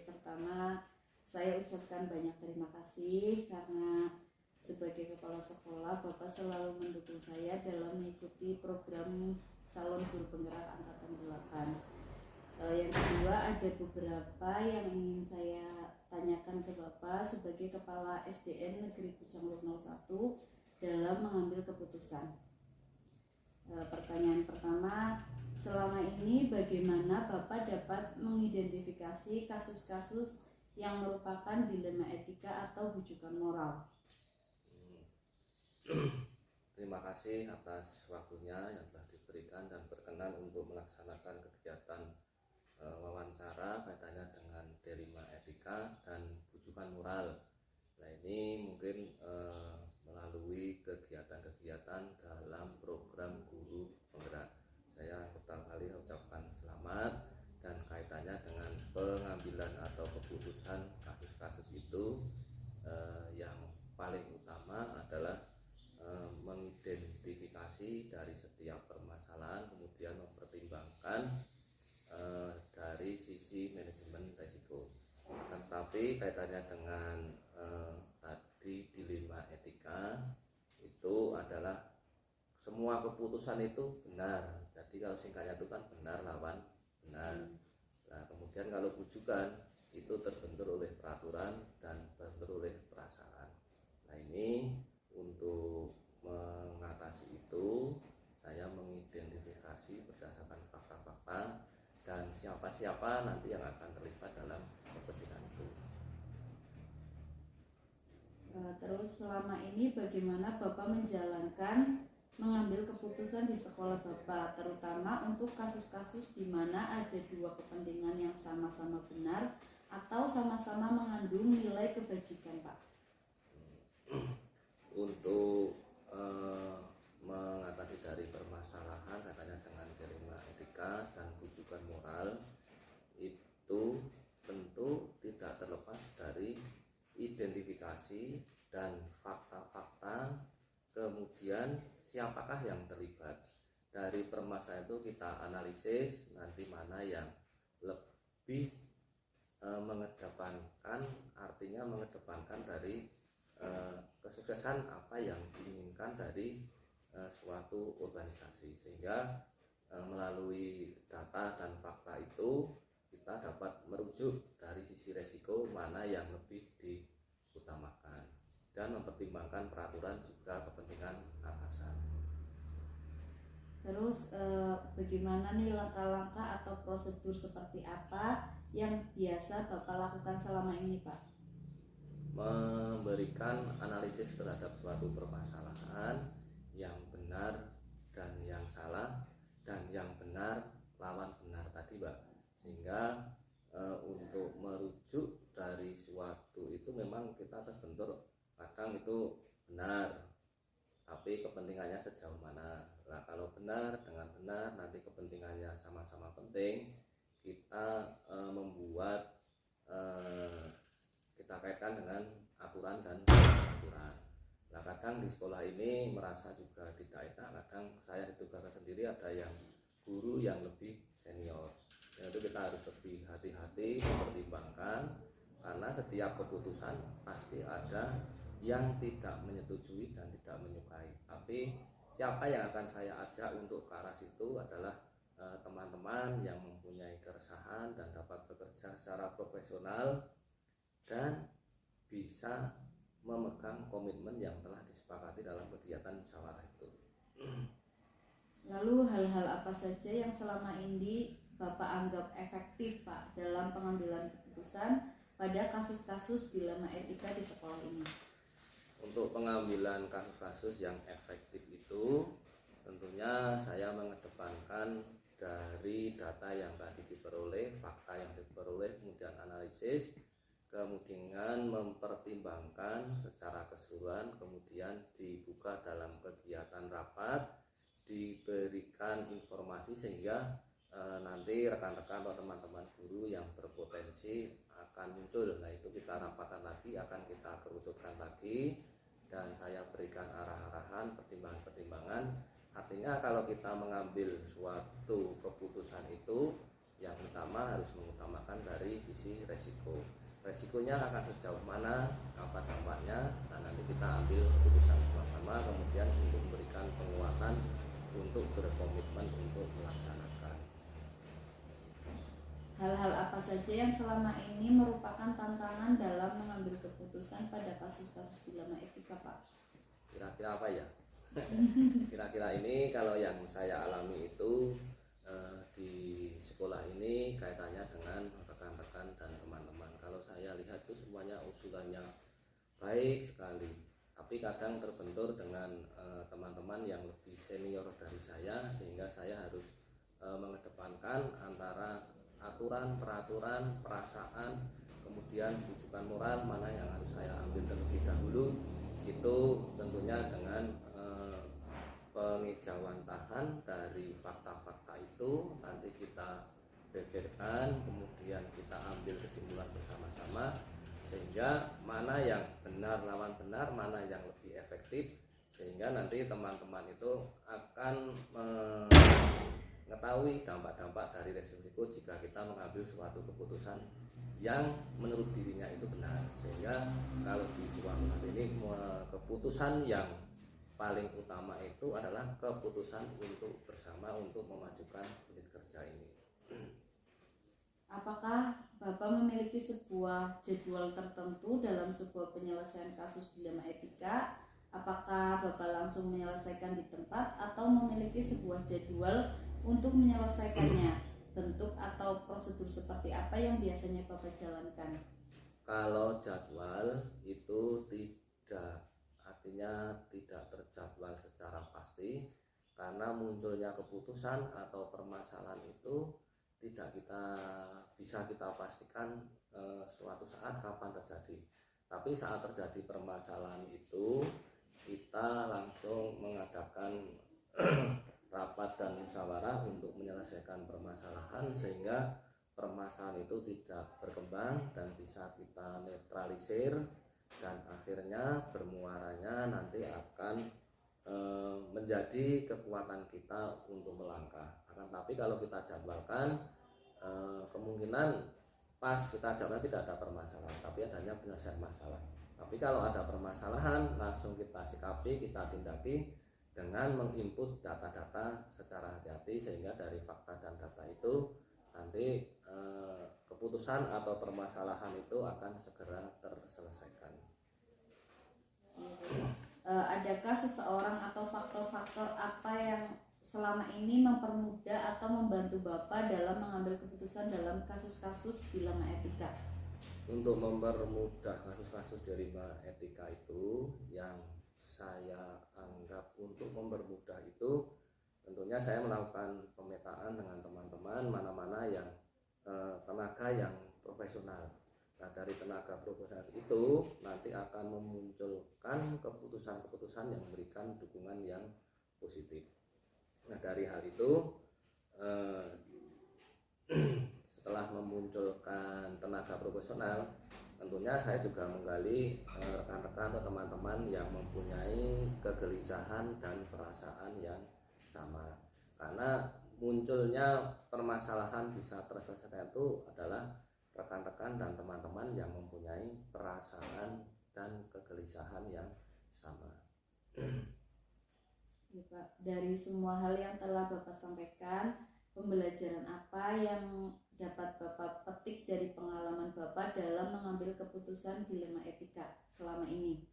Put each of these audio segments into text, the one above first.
pertama saya ucapkan banyak terima kasih karena sebagai kepala sekolah Bapak selalu mendukung saya dalam mengikuti program calon guru penggerak angkatan 8. Yang kedua, ada beberapa yang ingin saya tanyakan ke Bapak sebagai Kepala SDN Negeri Pujanglor 01 dalam mengambil keputusan. Pertanyaan pertama, selama ini bagaimana Bapak dapat mengidentifikasi kasus-kasus yang merupakan dilema etika atau bujukan moral? Terima kasih atas waktunya yang telah diberikan dan berkenan untuk melaksanakan kegiatan wawancara kaitannya dengan dilema etika dan bujukan moral. Nah, ini mungkin melalui kegiatan-kegiatan dalam program guru penggerak. Saya pertama kali ucapkan selamat, dan kaitannya dengan pengambilan atau keputusan kasus-kasus itu yang paling utama adalah mengidentifikasi dari setiap permasalahan, kemudian mempertimbangkan dari sisi manajemen risiko. Tetapi kaitannya dengan tadi dilema etika itu adalah semua keputusan itu benar. Jadi kalau singkatnya itu kan benar lawan benar. Nah, kemudian kalau bujukan itu terbentur oleh peraturan dan terbentur oleh perasaan. Nah, ini untuk mengatasi itu saya mengidentifikasi berdasarkan fakta-fakta dan siapa-siapa nanti yang akan terlibat dalam kepentingan itu. Terus selama ini bagaimana Bapak menjalankan mengambil keputusan di sekolah Bapak, terutama untuk kasus-kasus di mana ada dua kepentingan yang sama-sama benar atau sama-sama mengandung nilai kebajikan, Pak? Untuk mengatasi dari permasalahan katanya dengan dilema etika dan bujukan moral itu tentu tidak terlepas dari identifikasi dan fakta-fakta, kemudian siapakah yang terlibat. Dari permasalahan itu kita analisis nanti mana yang lebih mengedepankan, artinya mengedepankan dari kesuksesan apa yang diinginkan dari suatu organisasi, sehingga melalui data dan fakta itu kita dapat merujuk dari sisi resiko mana yang lebih diutamakan dan mempertimbangkan peraturan juga kepentingan atasan. Terus bagaimana nih langkah-langkah atau prosedur seperti apa yang biasa Bapak lakukan selama ini, Pak? Memberikan analisis terhadap suatu permasalahan yang benar dan yang salah, dan yang benar lawan benar tadi, Pak. Sehingga untuk merujuk dari suatu itu memang kita terbentur kadang itu benar, tapi kepentingannya sejauh mana. Nah, kalau benar dengan benar nanti kepentingannya sama-sama penting, kita membuat kita kaitkan dengan aturan dan aturan. Nah, kadang di sekolah ini merasa juga tidak enak, kadang saya ditugaskan sendiri ada yang guru yang lebih senior. Itu kita harus lebih hati-hati mempertimbangkan, karena setiap keputusan pasti ada yang tidak menyetujui dan tidak menyukai. Tapi siapa yang akan saya ajak untuk ke arah situ adalah teman-teman yang mempunyai keresahan dan dapat bekerja secara profesional dan bisa memegang komitmen yang telah disepakati dalam kegiatan musyawarah itu. Lalu hal-hal apa saja yang selama ini Bapak anggap efektif, Pak, dalam pengambilan keputusan pada kasus-kasus dilema etika di sekolah ini? Untuk pengambilan kasus-kasus yang efektif itu tentunya saya mengedepankan dari data yang tadi diperoleh, fakta yang diperoleh, kemudian analisis, kemudian mempertimbangkan secara keseluruhan, kemudian dibuka dalam kegiatan rapat, diberikan informasi sehingga nanti rekan-rekan atau teman-teman guru yang berpotensi akan muncul. Nah, itu kita rapatkan lagi, akan kita kerucutkan lagi, dan saya berikan arah-arahan, pertimbangan-pertimbangan. Artinya kalau kita mengambil suatu keputusan itu yang utama harus mengutamakan dari sisi resiko. Resikonya akan sejauh mana, apa dampaknya, dan nanti kita ambil keputusan sama-sama, kemudian untuk memberikan penguatan untuk berkomitmen untuk melaksanakan. Hal-hal apa saja yang selama ini merupakan tantangan dalam mengambil keputusan pada kasus-kasus dilema etika, Pak? Kira-kira apa ya? Kira-kira ini kalau yang saya alami itu di sekolah ini kaitannya dengan rekan-rekan dan teman-teman. Kalau saya lihat itu semuanya usulannya baik sekali, tapi kadang terbentur dengan teman-teman yang lebih senior dari saya, sehingga saya harus mengedepankan antara aturan, peraturan, perasaan, kemudian rujukan moral mana yang harus saya ambil terlebih dahulu. Itu tentunya dengan pengejawantahan dari fakta-fakta itu nanti kita beberkan, kemudian kita ambil kesimpulan bersama-sama, sehingga mana yang benar lawan benar, mana yang lebih efektif, sehingga nanti teman-teman itu akan mengetahui dampak-dampak dari resiko jika kita mengambil suatu keputusan yang menurut dirinya itu benar. Sehingga kalau di suatu kasus ini keputusan yang paling utama itu adalah keputusan untuk bersama untuk memajukan unit kerja ini. Apakah Bapak memiliki sebuah jadwal tertentu dalam sebuah penyelesaian kasus dilema etika? Apakah Bapak langsung menyelesaikan di tempat atau memiliki sebuah jadwal untuk menyelesaikannya? Bentuk atau prosedur seperti apa yang biasanya Bapak jalankan? Kalau jadwal itu tidak, artinya tidak terjadwal secara pasti, karena munculnya keputusan atau permasalahan itu tidak bisa kita pastikan suatu saat kapan terjadi. Tapi saat terjadi permasalahan itu kita langsung mengadakan rapat dan musyawarah untuk menyelesaikan permasalahan, sehingga permasalahan itu tidak berkembang dan bisa kita netralisir, dan akhirnya bermuaranya nanti akan menjadi kekuatan kita untuk melangkah. Akan tapi kalau kita jadwalkan, kemungkinan pas kita jadwalkan tidak ada permasalahan, tapi adanya penyelesaian masalah. Tapi kalau ada permasalahan, langsung kita sikapi, kita tindaki dengan menginput data-data secara hati-hati, sehingga dari fakta dan data itu nanti keputusan atau permasalahan itu akan segera terselesaikan. Adakah seseorang atau faktor-faktor apa yang selama ini mempermudah atau membantu Bapak dalam mengambil keputusan dalam kasus-kasus dilema etika? Untuk mempermudah kasus-kasus dilema etika itu, yang saya anggap untuk mempermudah itu tentunya saya melakukan pemetaan dengan teman-teman mana-mana yang tenaga yang profesional. Nah, dari tenaga profesional itu nanti akan memunculkan keputusan-keputusan yang memberikan dukungan yang positif. Nah, dari hal itu setelah memunculkan tenaga profesional, tentunya saya juga menggali rekan-rekan atau teman-teman yang mempunyai kegelisahan dan perasaan yang sama. Karena munculnya permasalahan bisa terselesaikan itu adalah rekan-rekan dan teman-teman yang mempunyai perasaan dan kegelisahan yang sama. Ya, Pak. Dari semua hal yang telah Bapak sampaikan, pembelajaran apa yang dapat Bapak petik dari pengalaman Bapak dalam mengambil keputusan dilema etika selama ini?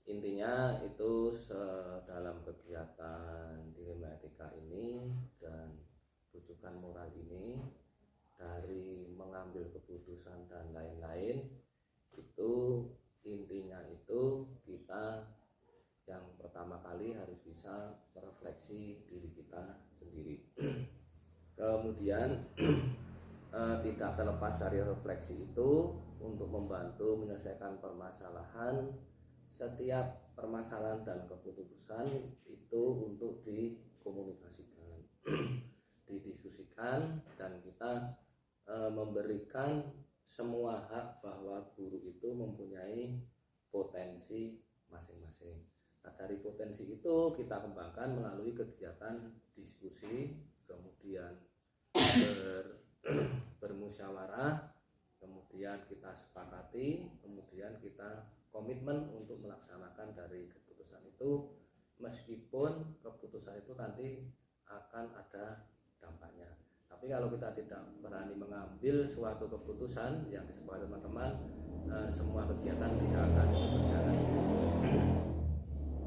Intinya itu dalam kegiatan dilema etika ini dan rujukan moral ini, dari mengambil keputusan dan lain-lain, itu intinya itu kita yang pertama kali harus bisa merefleksi diri kita sendiri. Kemudian tidak terlepas dari refleksi itu, untuk membantu menyelesaikan permasalahan, setiap permasalahan dan keputusan itu untuk dikomunikasikan, didiskusikan, dan kita memberikan semua hak bahwa guru itu mempunyai potensi masing-masing. Nah, dari potensi itu kita kembangkan melalui kegiatan diskusi, kemudian bermusyawarah, kemudian kita sepakati, kemudian kita komitmen untuk melaksanakan dari keputusan itu, meskipun keputusan itu nanti akan ada dampaknya. Tapi kalau kita tidak berani mengambil suatu keputusan yang disepakati teman-teman, semua kegiatan tidak akan berjalan.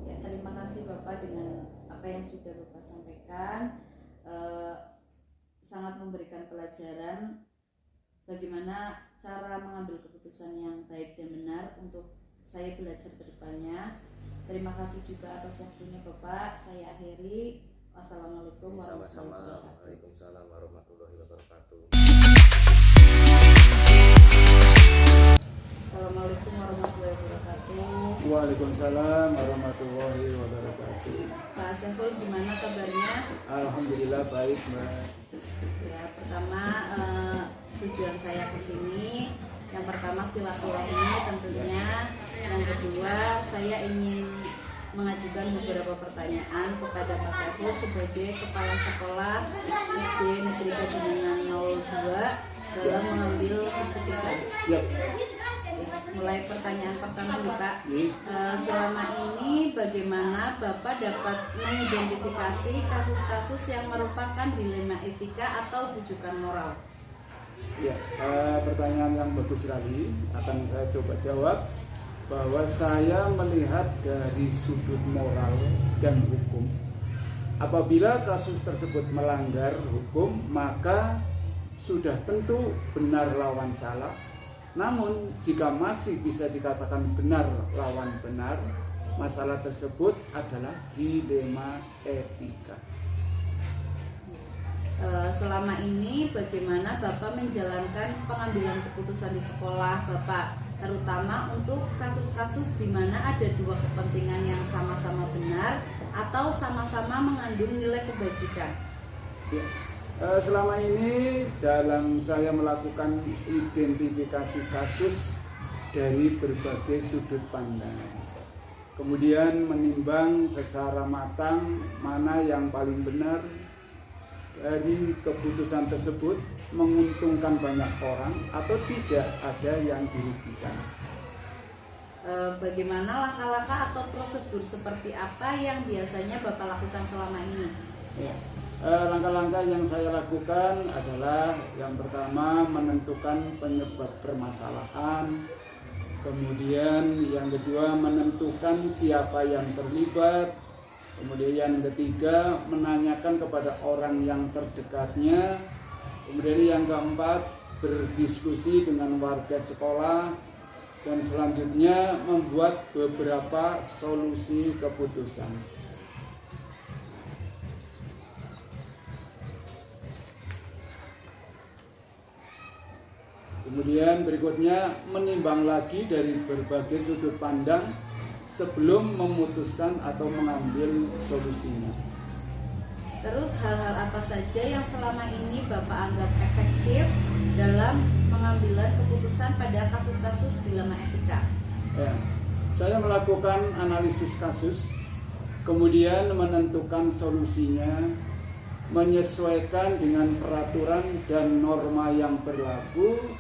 Ya, terima kasih Bapak dengan apa yang sudah Bapak sampaikan. Sangat memberikan pelajaran bagaimana cara mengambil keputusan yang baik dan benar untuk saya belajar ke depannya. Terima kasih juga atas waktunya Bapak. Saya akhiri. Wassalamualaikum warahmatullahi wabarakatuh. Waalaikumsalam warahmatullahi wabarakatuh. Assalamualaikum warahmatullahi wabarakatuh. Waalaikumsalam warahmatullahi wabarakatuh. Pak Saiful, gimana kabarnya? Alhamdulillah baik, Mbak. Ya, pertama tujuan saya ke sini, yang pertama silaturahmi tentunya. Yang kedua, saya ingin mengajukan beberapa pertanyaan kepada Pak Saiful sebagai kepala sekolah SD Negeri Kajungan 02 dalam mengambil keputusan. Siap. Mulai pertanyaan pertama nih Pak. Selama ini bagaimana Bapak dapat mengidentifikasi kasus-kasus yang merupakan dilema etika atau rujukan moral? Ya, pertanyaan yang bagus sekali. Akan saya coba jawab bahwa saya melihat dari sudut moral dan hukum. Apabila kasus tersebut melanggar hukum, maka sudah tentu benar lawan salah. Namun jika masih bisa dikatakan benar lawan benar, masalah tersebut adalah dilema etika. Selama ini bagaimana Bapak menjalankan pengambilan keputusan di sekolah Bapak, terutama untuk kasus-kasus di mana ada dua kepentingan yang sama-sama benar atau sama-sama mengandung nilai kebajikan? Ya. Selama ini dalam saya melakukan identifikasi kasus dari berbagai sudut pandang, kemudian menimbang secara matang mana yang paling benar dari keputusan tersebut, menguntungkan banyak orang atau tidak ada yang dirugikan. Bagaimana langkah-langkah atau prosedur seperti apa yang biasanya Bapak lakukan selama ini? Ya. Langkah-langkah yang saya lakukan adalah yang pertama menentukan penyebab permasalahan, kemudian yang kedua menentukan siapa yang terlibat, kemudian yang ketiga menanyakan kepada orang yang terdekatnya, kemudian yang keempat berdiskusi dengan warga sekolah, dan selanjutnya membuat beberapa solusi keputusan. Kemudian berikutnya menimbang lagi dari berbagai sudut pandang sebelum memutuskan atau mengambil solusinya. Terus hal-hal apa saja yang selama ini Bapak anggap efektif dalam pengambilan keputusan pada kasus-kasus dilema etika? Ya, saya melakukan analisis kasus, kemudian menentukan solusinya, menyesuaikan dengan peraturan dan norma yang berlaku,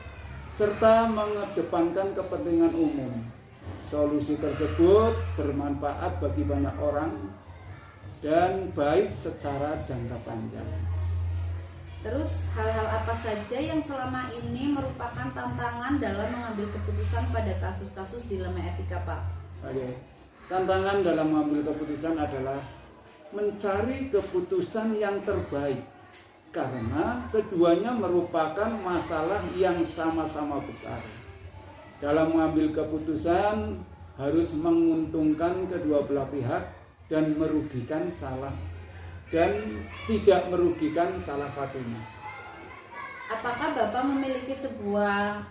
serta mengedepankan kepentingan umum. Solusi tersebut bermanfaat bagi banyak orang dan baik secara jangka panjang. Terus hal-hal apa saja yang selama ini merupakan tantangan dalam mengambil keputusan pada kasus-kasus dilema etika, Pak? Oke. Tantangan dalam mengambil keputusan adalah mencari keputusan yang terbaik, karena keduanya merupakan masalah yang sama-sama besar. Dalam mengambil keputusan harus menguntungkan kedua belah pihak dan merugikan tidak merugikan salah satunya. Apakah Bapak memiliki sebuah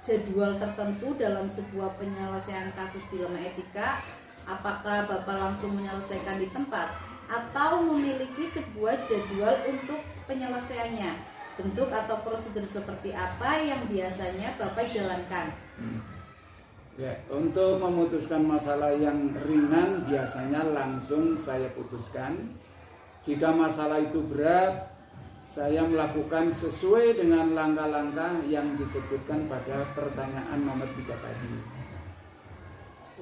jadwal tertentu dalam sebuah penyelesaian kasus dilema etika? Apakah Bapak langsung menyelesaikan di tempat atau memiliki sebuah jadwal untuk penyelesaiannya? Bentuk atau prosedur seperti apa yang biasanya Bapak jalankan? Ya, untuk memutuskan masalah yang ringan biasanya langsung saya putuskan. Jika masalah itu berat, saya melakukan sesuai dengan langkah-langkah yang disebutkan pada pertanyaan nomor 3 tadi.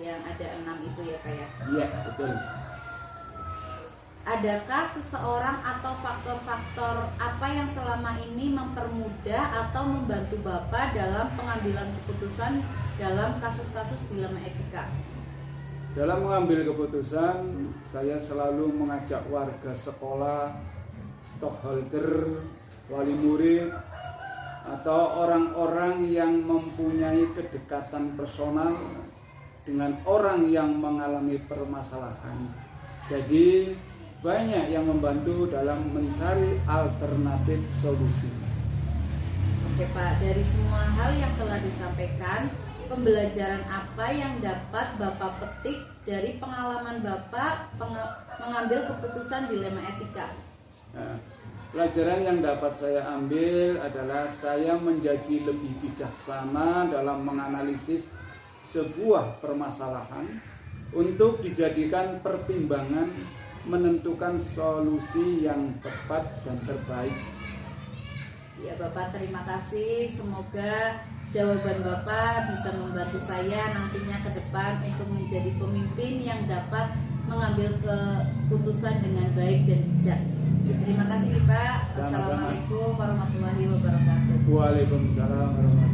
Yang ada 6 itu ya Pak ya? Iya, betul. Adakah seseorang atau faktor-faktor apa yang selama ini mempermudah atau membantu Bapak dalam pengambilan keputusan dalam kasus-kasus dilema etika? Dalam mengambil keputusan, saya selalu mengajak warga sekolah, stockholder, wali murid, atau orang-orang yang mempunyai kedekatan personal dengan orang yang mengalami permasalahan. Jadi banyak yang membantu dalam mencari alternatif solusi. Oke Pak, dari semua hal yang telah disampaikan, pembelajaran apa yang dapat Bapak petik dari pengalaman Bapak mengambil keputusan dilema etika? Nah, pelajaran yang dapat saya ambil adalah saya menjadi lebih bijaksana dalam menganalisis sebuah permasalahan untuk dijadikan pertimbangan menentukan solusi yang tepat dan terbaik. Ya Bapak, terima kasih. Semoga jawaban Bapak bisa membantu saya nantinya ke depan untuk menjadi pemimpin yang dapat mengambil keputusan dengan baik dan bijak. Terima kasih Pak. Sama-sama. Assalamualaikum warahmatullahi wabarakatuh. Waalaikumsalam warahmatullahi wabarakatuh.